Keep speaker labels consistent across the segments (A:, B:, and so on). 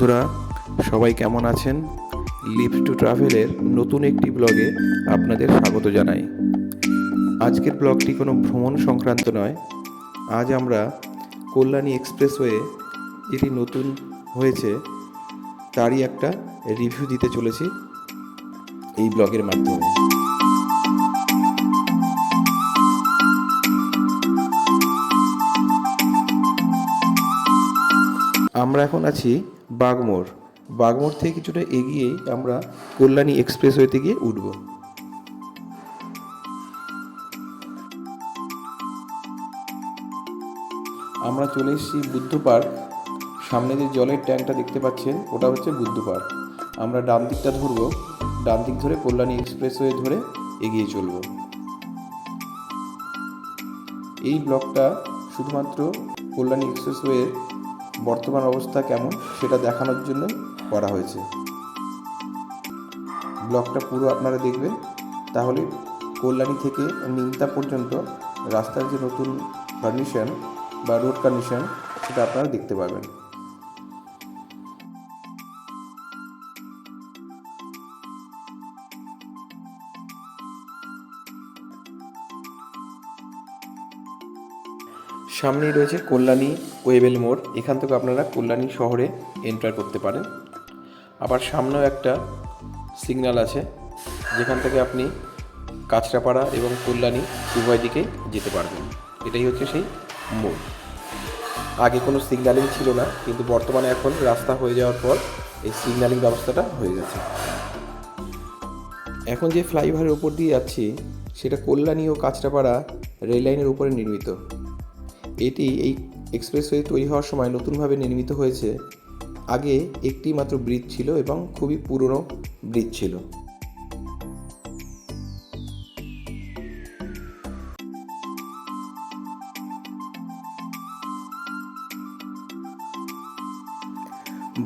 A: বন্ধুরা, সবাই কেমন আছেন? লিভস টু ট্রাভেলের নতুন একটি ব্লগে আপনাদের স্বাগত জানাই। আজকের ব্লগটি কোনো ভ্রমণ সংক্রান্ত নয়। আজ আমরা কল্যাণী এক্সপ্রেসওয়ে যেটি নতুন হয়েছে তারই একটা রিভিউ দিতে চলেছি এই ব্লগের মাধ্যমে। আমরা এখন আছি বাগমোড় থেকে কিছুটা এগিয়েই আমরা কল্যাণী এক্সপ্রেসওয়েতে গিয়ে উঠব। আমরা চলে এসেছি বুদ্ধ পার্ক। সামনে যে জলের ট্যাঙ্কটা দেখতে পাচ্ছেন ওটা হচ্ছে বুদ্ধ পার্ক। আমরা ডান দিকটা ধরবো, ডান দিক ধরে কল্যাণী এক্সপ্রেসওয়ে ধরে এগিয়ে চলব। এই ব্লগটা শুধুমাত্র কল্যাণী এক্সপ্রেসওয়ের বর্তমান অবস্থা কেমন সেটা দেখানোর জন্য করা হয়েছে। ব্লগটা পুরো আপনারা দেখবেন, তাহলে কল্যাণী থেকে নিমতা পর্যন্ত রাস্তার যে নতুন কন্ডিশন বা রোড কন্ডিশন সেটা আপনারা দেখতে পাবেন। সামনেই রয়েছে কল্যাণী ওয়েবেল মোড়। এখান থেকে আপনারা কল্যাণী শহরে এন্টার করতে পারেন। আবার সামনেও একটা সিগন্যাল আছে যেখান থেকে আপনি কাঁচরাপাড়া এবং কল্যাণী উভয় দিকে যেতে পারবেন। এটাই হচ্ছে সেই মোড়। আগে কোনো সিগন্যালিং ছিল না, কিন্তু বর্তমানে এখন রাস্তা হয়ে যাওয়ার পর এই সিগন্যালিং ব্যবস্থাটা হয়ে গেছে। এখন যে ফ্লাইওভারের উপর দিয়ে যাচ্ছি সেটা কল্যাণী ও কাঁচরাপাড়া রেল লাইনের উপরে নির্মিত। এটি এই এক্সপ্রেসওয়ে তৈরি হওয়ার সময় নতুনভাবে নির্মিত হয়েছে। আগে একটি মাত্র ব্রিজ ছিল এবং খুবই পুরনো ব্রিজ ছিল।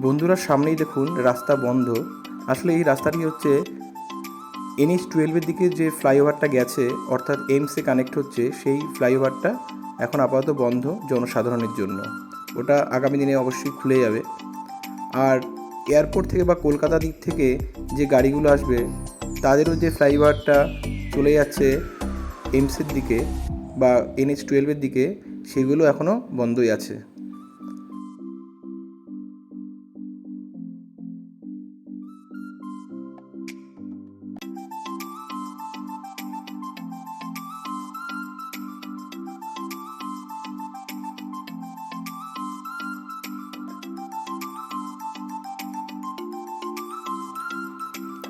A: বন্ধুরা, সামনেই দেখুন রাস্তা বন্ধ। আসলে এই রাস্তাটি হচ্ছে NH-12 দিকে যে ফ্লাইওভারটা গেছে, অর্থাৎ এইমসে কানেক্ট হচ্ছে, সেই ফ্লাইওভারটা এখন আপাতত বন্ধ জনসাধারণের জন্য। ওটা আগামী দিনে অবশ্যই খুলে যাবে। আর এয়ারপোর্ট থেকে বা কলকাতা দিক থেকে যে গাড়িগুলো আসবে তাদেরও যে ফ্লাইওভারটা চলে যাচ্ছে এইমসের দিকে বা NH-12 দিকে, সেগুলো এখনও বন্ধই আছে।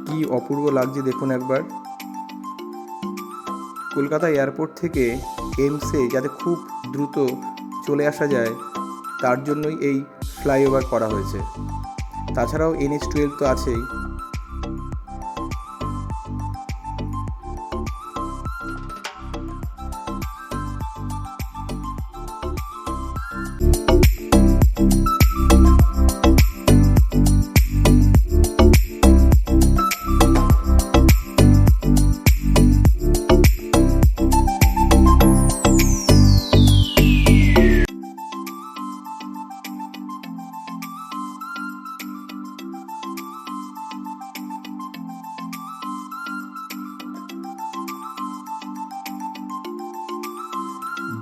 A: কি অপূর্ব লাগছে দেখুন একবার। কলকাতা এয়ারপোর্ট থেকে এইমসে যাতে খুব দ্রুত চলে আসা যায় তার জন্যই এই ফ্লাইওভার করা হয়েছে। তাছাড়াও NH-12 তো আছেই।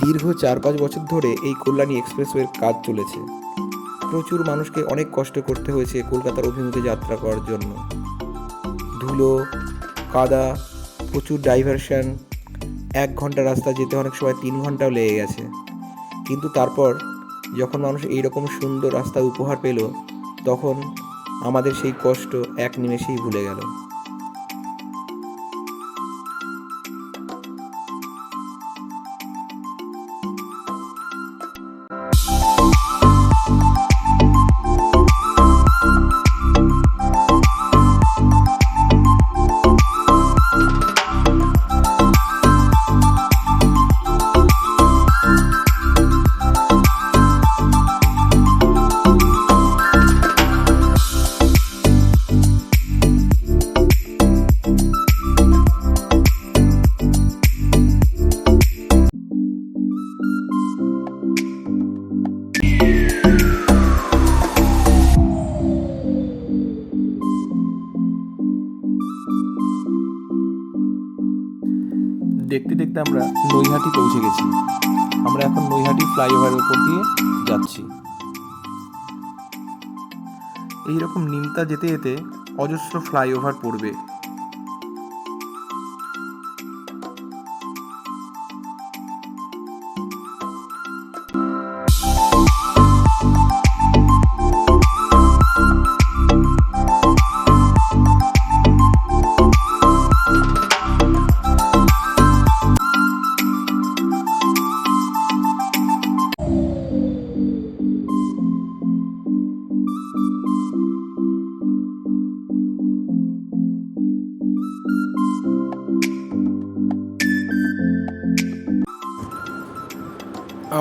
A: দীর্ঘ 4-5 বছর ধরে এই কল্যাণী এক্সপ্রেসওয়ের কাজ চলেছে। প্রচুর মানুষকে অনেক কষ্ট করতে হয়েছে কলকাতার অভিমুখে যাত্রা করার জন্য। ধুলো, কাদা, প্রচুর ডাইভারশন, 1 ঘন্টা রাস্তা যেতে অনেক সময় 3 ঘন্টাও লেগে গেছে। কিন্তু তারপর যখন মানুষ এইরকম সুন্দর রাস্তা উপহার পেল, তখন আমাদের সেই কষ্ট এক নিমেষেই ভুলে গেল। দেখতে আমরা নৈহাটি পৌঁছে গেছি। আমরা এখন নৈহাটি ফ্লাইওভারের উপর দিয়ে যাচ্ছি। এইরকম নিমতা যেতে যেতে অজস্র ফ্লাইওভার পড়বে।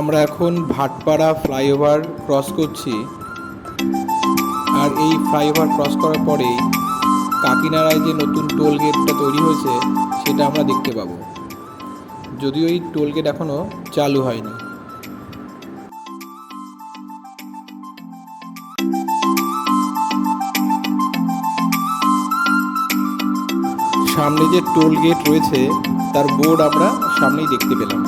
A: আমরা এখন ভাটপাড়া ফ্লাইওভার ক্রস করছি, আর এই ফ্লাইওভার ক্রস করার পরেই কাকিনাড়ায় যে নতুন টোল গেটটা তৈরি হয়েছে সেটা আমরা দেখতে পাবো, যদিও এই টোল গেট এখনও চালু হয়নি। সামনে যে টোল গেট রয়েছে তার বোর্ড আমরা সামনেই দেখতে পেলাম।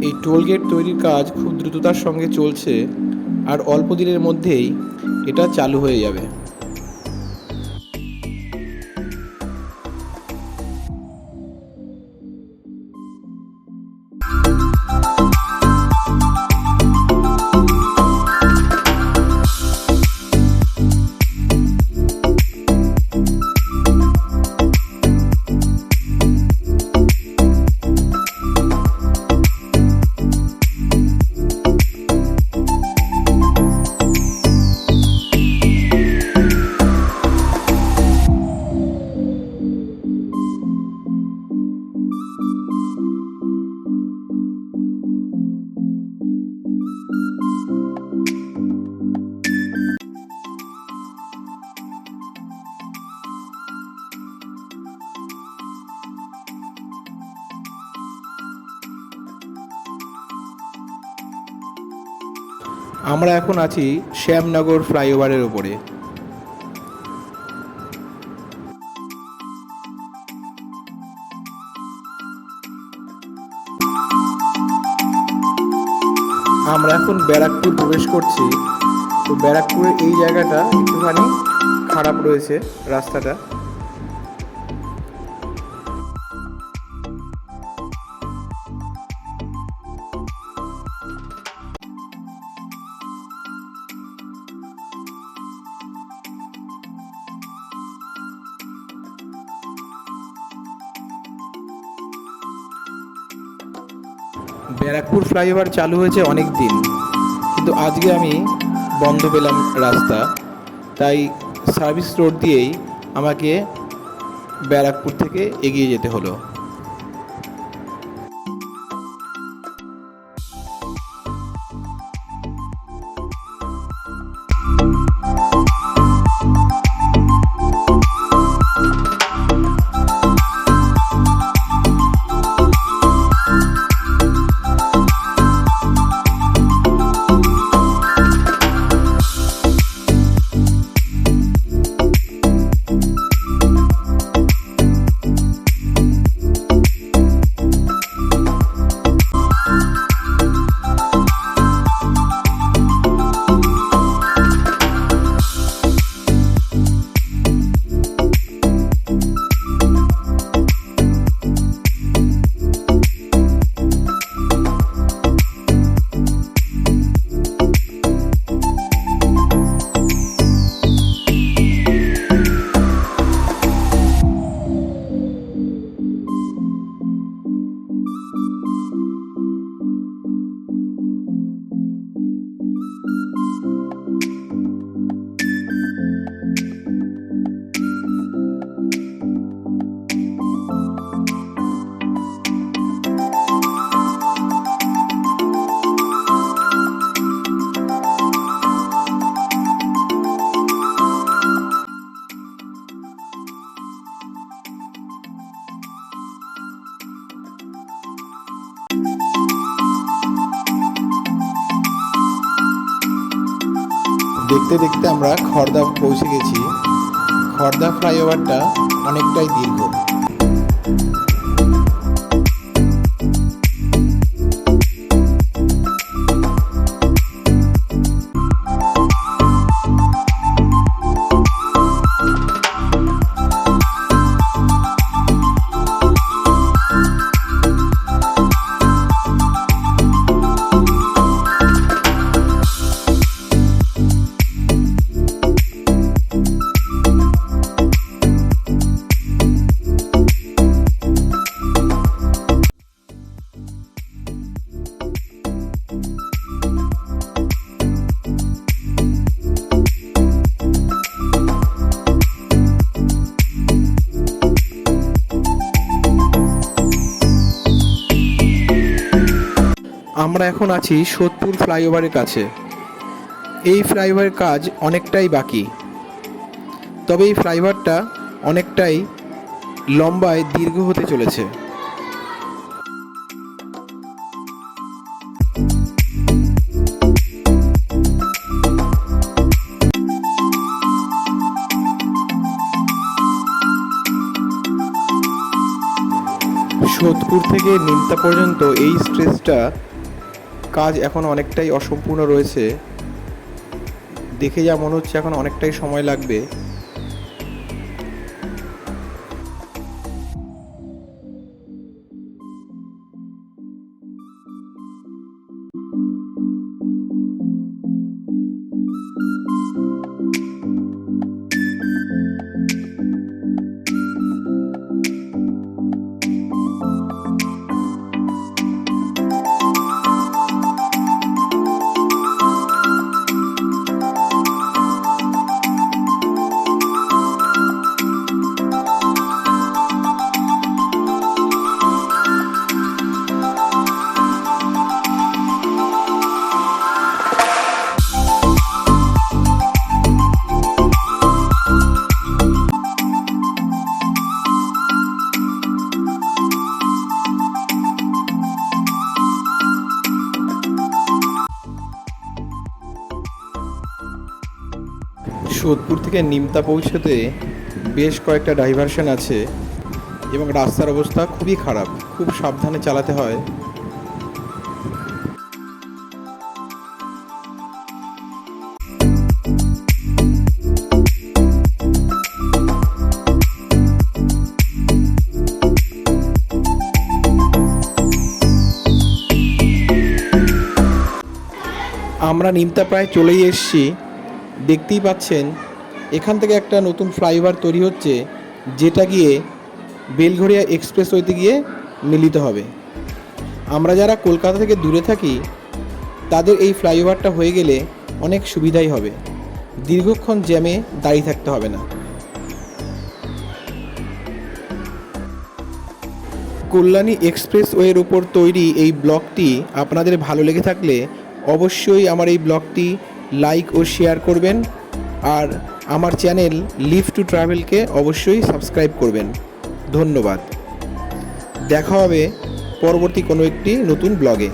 A: এই টোল গেট তৈরির কাজ খুব দ্রুততার সঙ্গে চলছে, আর অল্প দিনের মধ্যেই এটা চালু হয়ে যাবে। আমরা এখন আছি শ্যামনগর ফ্লাইওভারের ওপরে। আমরা এখন ব্যারাকপুর প্রবেশ করছি। তো ব্যারাকপুরের এই জায়গাটা একটুখানি খারাপ রয়েছে রাস্তাটা। ব্যারাকপুর ফ্লাইওভার চালু হয়েছে অনেক দিন, কিন্তু আজকে আমি বন্ধ পেলাম রাস্তা, তাই সার্ভিস রোড দিয়েই আমাকে ব্যারাকপুর থেকে এগিয়ে যেতে হলো।
B: দেখতে দেখতে আমরা খড়দা পৌঁছে গেছি। খড়দা ফ্লাইওভারটা অনেকটাই দীর্ঘ।
A: আমরা এখন আছি সোদপুর ফ্লাইওভারের কাছে। এই ফ্লাইওভারের কাজ অনেকটাই বাকি, তবে এই ফ্লাইওভারটা অনেকটাই লম্বায় দীর্ঘ হতে চলেছে। সোদপুর থেকে নিমতা পর্যন্ত এই স্ট্রেচটা কাজ এখন অনেকটাই অসম্পূর্ণ রয়েছে। দেখে যা মনে হচ্ছে এখন অনেকটাই সময় লাগবে। সোদপুর থেকে নিমতা পৌঁছতে বেশ কয়েকটা ডাইভারশন আছে এবং রাস্তার অবস্থা খুবই খারাপ, খুব সাবধানে চালাতে হয়। আমরা নিমতা প্রায় চলেই এসেছি। দেখতেই পাচ্ছেন এখান থেকে একটা নতুন ফ্লাইওভার তৈরি হচ্ছে, যেটা গিয়ে বেলঘরিয়া এক্সপ্রেসওয়েতে গিয়ে মিলিত হবে। আমরা যারা কলকাতা থেকে দূরে থাকি তাদের এই ফ্লাইওভারটা হয়ে গেলে অনেক সুবিধাই হবে, দীর্ঘক্ষণ জ্যামে দাঁড়িয়ে থাকতে হবে না। কল্যাণী এক্সপ্রেসওয়ের উপর তৈরি এই ব্লগটি আপনাদের ভালো লেগে থাকলে অবশ্যই আমার এই ব্লগটি লাইক ও শেয়ার করবেন, আর আমার চ্যানেল লিভ টু ট্রাভেলকে অবশ্যই সাবস্ক্রাইব করবেন। ধন্যবাদ। দেখা হবে পরবর্তী কোনো একটি নতুন ব্লগে।